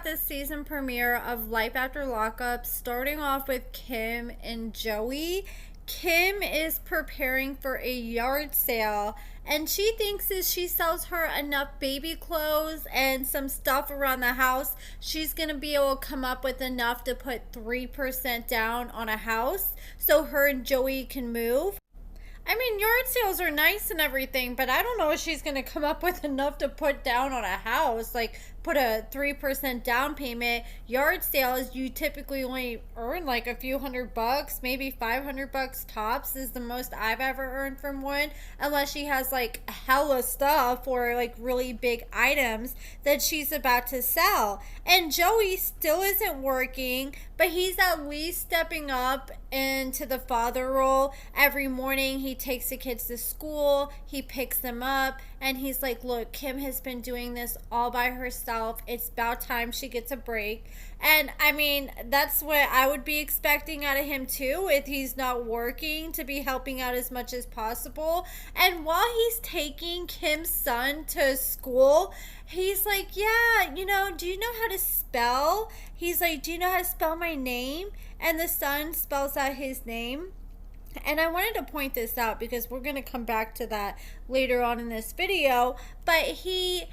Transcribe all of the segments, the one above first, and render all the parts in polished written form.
at the season premiere of Life After Lockup, starting off with Kim and Joey. Kim is preparing for a yard sale, and she thinks if she sells her enough baby clothes and some stuff around the house, she's going to be able to come up with enough to put 3% down on a house so her and Joey can move. I mean, yard sales are nice and everything, but I don't know if she's going to come up with enough to put down on a house. Like, put a 3% down payment. Yard sales, you typically only earn like a few $100, maybe $500 tops is the most I've ever earned from one. Unless she has like hella stuff or like really big items that she's about to sell. And Joey still isn't working, but he's at least stepping up into the father role. Every morning he takes the kids to school, he picks them up, and he's like, look, Kim has been doing this all by herself. It's about time she gets a break. And I mean, that's what I would be expecting out of him too, if he's not working, to be helping out as much as possible. And while he's taking Kim's son to school, he's like, yeah, do you know how to spell? He's like, do you know how to spell my name? And the son spells out his name. And I wanted to point this out because we're going to come back to that later on in this video. But he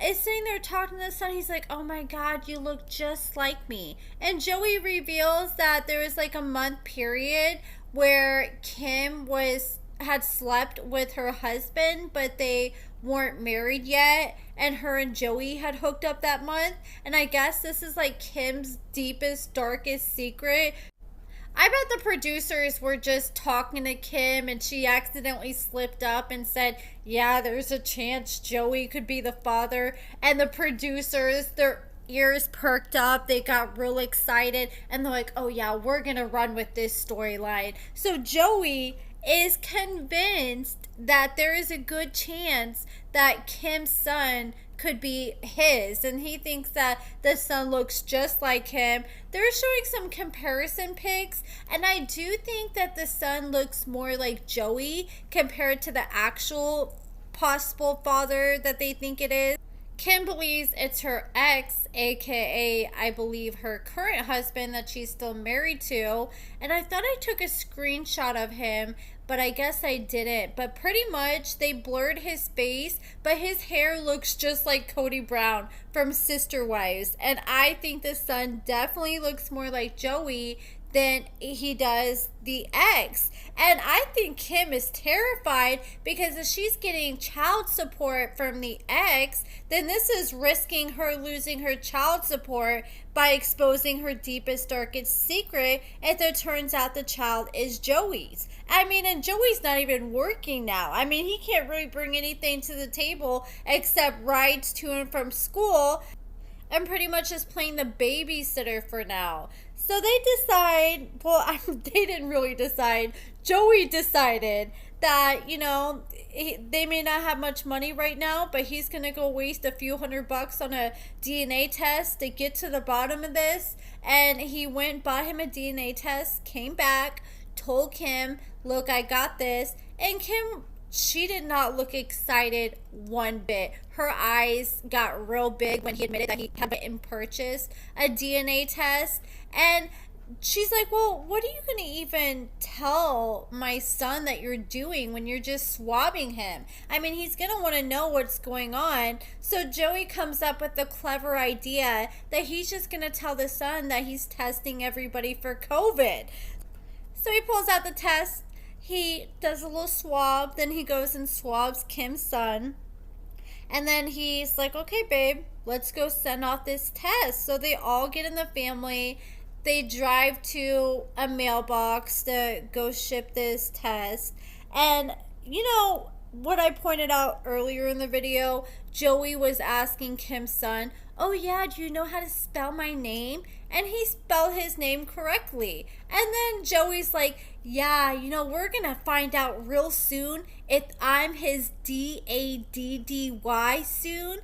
is sitting there talking to the son. He's like, oh my God, you look just like me. And Joey reveals that there was like a month period where Kim had slept with her husband, but they weren't married yet, and her and Joey had hooked up that month. And I guess this is like Kim's deepest, darkest secret. I bet the producers were just talking to Kim and she accidentally slipped up and said, yeah, there's a chance Joey could be the father. And the producers, their ears perked up, they got real excited, and they're like, oh yeah, we're gonna run with this storyline. So Joey is convinced that there is a good chance that Kim's son could be his, and he thinks that the son looks just like him. They're showing some comparison pics, and I do think that the son looks more like Joey compared to the actual possible father that they think it is. Kim believes it's her ex, aka I believe her current husband that she's still married to, and I thought I took a screenshot of him, but I guess I didn't. But pretty much they blurred his face, but his hair looks just like Cody Brown from Sister Wives, and I think the son definitely looks more like Joey than he does the ex. And I think Kim is terrified because if she's getting child support from the ex, then this is risking her losing her child support by exposing her deepest, darkest secret if it turns out the child is Joey's. I mean, and Joey's not even working now. I mean, he can't really bring anything to the table except rides to and from school and pretty much just playing the babysitter for now. So they decide, they didn't really decide. Joey decided that, they may not have much money right now, but he's going to go waste a few $100 on a DNA test to get to the bottom of this. And he went, bought him a DNA test, came back, told Kim, look, I got this. And Kim, she did not look excited one bit. Her eyes got real big when he admitted that he had went and purchased a DNA test. And she's like, well, what are you going to even tell my son that you're doing when you're just swabbing him? I mean, he's going to want to know what's going on. So Joey comes up with the clever idea that he's just going to tell the son that he's testing everybody for COVID. So he pulls out the test. He does a little swab. Then he goes and swabs Kim's son. And then he's like, okay, babe, let's go send off this test. So they all get in the family. They drive to a mailbox to go ship this test. And, what I pointed out earlier in the video, Joey was asking Kim's son, oh yeah, do you know how to spell my name? And he spelled his name correctly. And then Joey's like, yeah, we're going to find out real soon if I'm his Daddy soon.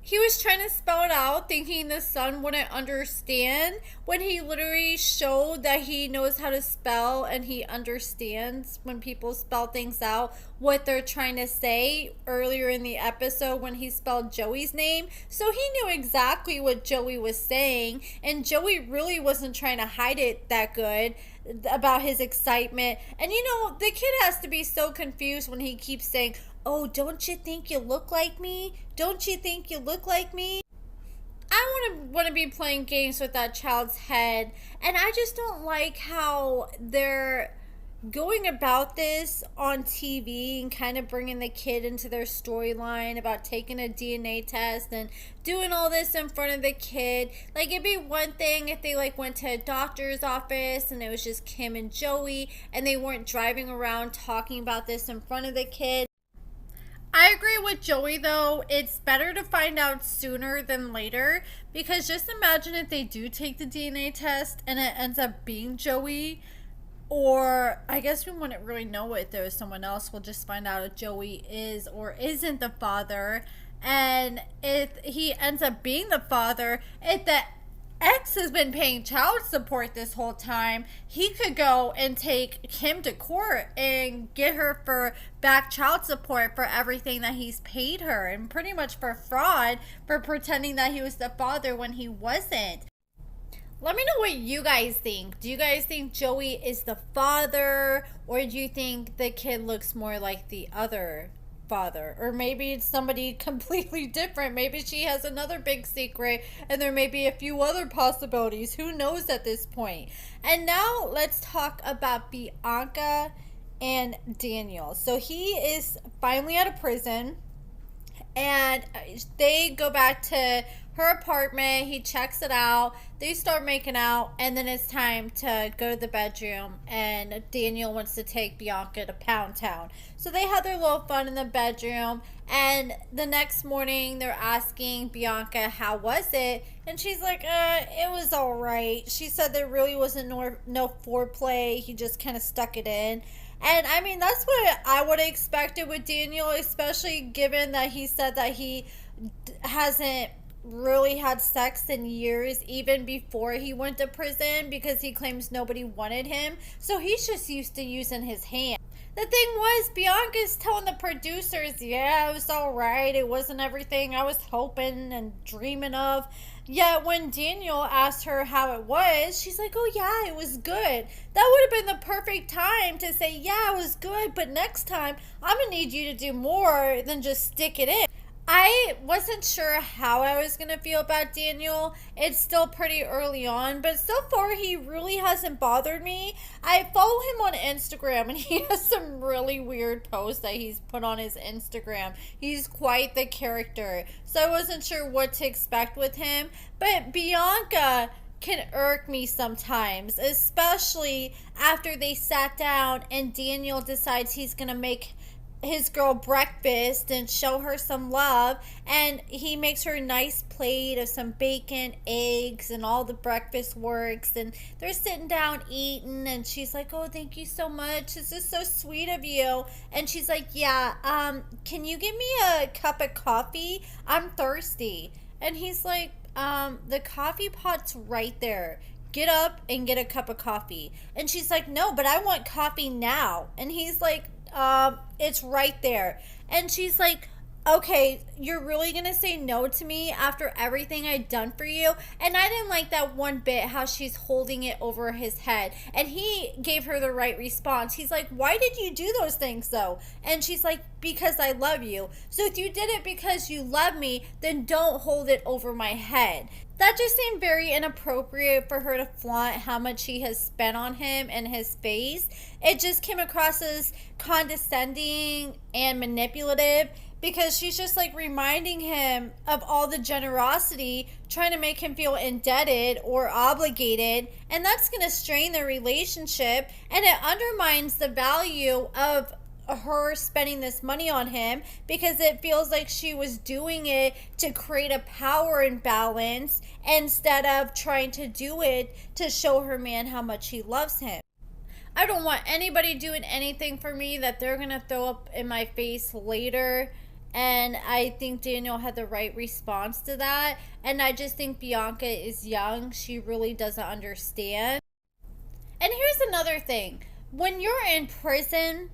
He was trying to spell it out, thinking the son wouldn't understand, when he literally showed that he knows how to spell and he understands when people spell things out, what they're trying to say earlier in the episode when he spelled Joey's name. So he knew exactly what Joey was saying, and Joey really wasn't trying to hide it that good about his excitement. And the kid has to be so confused when he keeps saying, "Oh, don't you think you look like me? Don't you think you look like me?" I want to be playing games with that child's head, and I just don't like how they're going about this on TV and kind of bringing the kid into their storyline about taking a DNA test and doing all this in front of the kid. Like, it'd be one thing if they went to a doctor's office and it was just Kim and Joey and they weren't driving around talking about this in front of the kid. I agree with Joey, though. It's better to find out sooner than later, because just imagine if they do take the DNA test and it ends up being Joey, or I guess we wouldn't really know if there was someone else. We'll just find out if Joey is or isn't the father. And if he ends up being the father, if the ex has been paying child support this whole time, he could go and take Kim to court and get her for back child support for everything that he's paid her, and pretty much for fraud for pretending that he was the father when he wasn't. Let me know what you guys think. Do you guys think Joey is the father, or do you think the kid looks more like the other father? Or maybe it's somebody completely different. Maybe she has another big secret and there may be a few other possibilities. Who knows at this point? And now let's talk about Bianca and Daniel. So he is finally out of prison and they go back to her apartment. He checks it out. They start making out, and then it's time to go to the bedroom, and Daniel wants to take Bianca to Pound Town. So they have their little fun in the bedroom, and the next morning they're asking Bianca, how was it? And she's like, it was all right. She said there really wasn't no foreplay. He just kind of stuck it in. And I mean, that's what I would have expected with Daniel, especially given that he said that he hasn't really had sex in years, even before he went to prison, because he claims nobody wanted him. So he's just used to using his hand. The thing was, Bianca's telling the producers, yeah, it was all right. It wasn't everything I was hoping and dreaming of. Yet when Daniel asked her how it was, she's like, oh yeah, it was good. That would have been the perfect time to say, yeah, it was good, but next time I'm going to need you to do more than just stick it in. I wasn't sure how I was going to feel about Daniel. It's still pretty early on, but so far he really hasn't bothered me. I follow him on Instagram, and he has some really weird posts that he's put on his Instagram. He's quite the character, so I wasn't sure what to expect with him. But Bianca can irk me sometimes, especially after they sat down and Daniel decides he's going to make his girl breakfast and show her some love, and he makes her a nice plate of some bacon, eggs, and all the breakfast works, and they're sitting down eating, and she's like, oh, thank you so much, this is so sweet of you. And she's like, yeah, can you give me a cup of coffee? I'm thirsty. And he's like, the coffee pot's right there, get up and get a cup of coffee. And she's like, no, but I want coffee now. And he's like, it's right there. And she's like, okay, you're really gonna say no to me after everything I've done for you? And I didn't like that one bit, how she's holding it over his head. And he gave her the right response. He's like, why did you do those things though? And she's like, because I love you. So if you did it because you love me, then don't hold it over my head. That just seemed very inappropriate for her to flaunt how much she has spent on him and his face. It just came across as condescending and manipulative, because she's just like reminding him of all the generosity, trying to make him feel indebted or obligated, and that's going to strain their relationship, and it undermines the value of her spending this money on him, because it feels like she was doing it to create a power imbalance instead of trying to do it to show her man how much he loves him. I don't want anybody doing anything for me that they're gonna throw up in my face later And I think Daniel had the right response to that. And I just think Bianca is young. She really doesn't understand. And here's another thing. When you're in prison,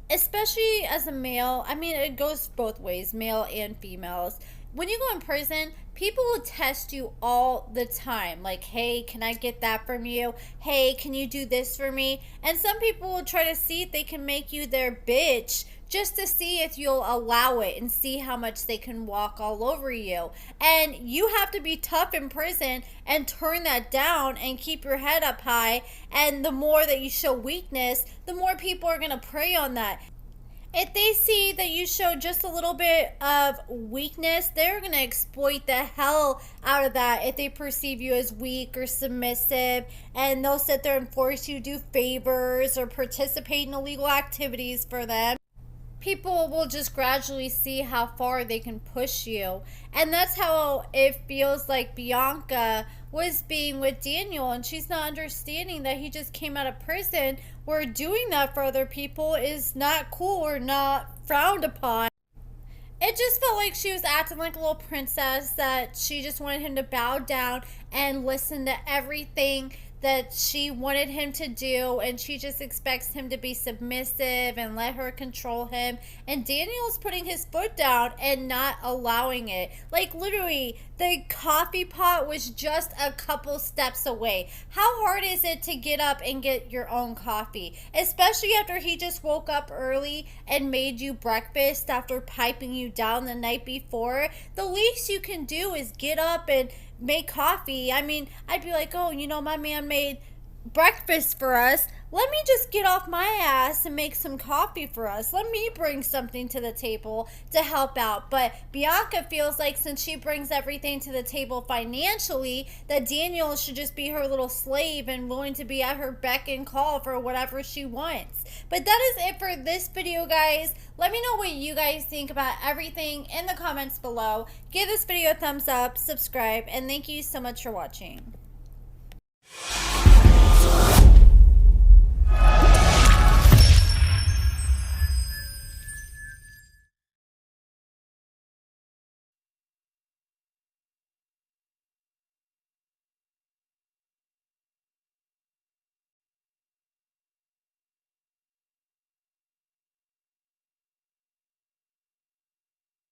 especially as a male, I mean, it goes both ways, male and females. When you go in prison, people will test you all the time. Like, hey, can I get that from you? Hey, can you do this for me? And some people will try to see if they can make you their bitch just to see if you'll allow it and see how much they can walk all over you. And you have to be tough in prison and turn that down and keep your head up high. And the more that you show weakness, the more people are going to prey on that. If they see that you show just a little bit of weakness, they're going to exploit the hell out of that if they perceive you as weak or submissive, and they'll sit there and force you to do favors or participate in illegal activities for them. People will just gradually see how far they can push you. And that's how it feels like Bianca was being with Daniel, and she's not understanding that he just came out of prison, where doing that for other people is not cool or not frowned upon. It just felt like she was acting like a little princess, that she just wanted him to bow down and listen to everything that she wanted him to do, and she just expects him to be submissive and let her control him. And Daniel's putting his foot down and not allowing it. Like, literally, the coffee pot was just a couple steps away. How hard is it to get up and get your own coffee? Especially after he just woke up early and made you breakfast after piping you down the night before. The least you can do is get up and make coffee. I mean, I'd be like, oh, you know, my man made breakfast for us. Let me just get off my ass and make some coffee for us. Let me bring something to the table to help out. But Bianca feels like, since she brings everything to the table financially, that Daniel should just be her little slave and willing to be at her beck and call for whatever she wants. But that is it for this video, guys. Let me know what you guys think about everything in the comments below. Give this video a thumbs up, subscribe, and thank you so much for watching.